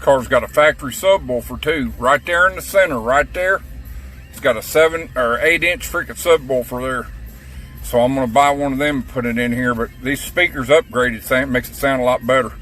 car's got a factory subwoofer too, right there in the center, right there. It's got a 7 or 8 inch freaking subwoofer there. So I'm gonna buy one of them and put it in here. But these speakers upgraded, makes it sound a lot better.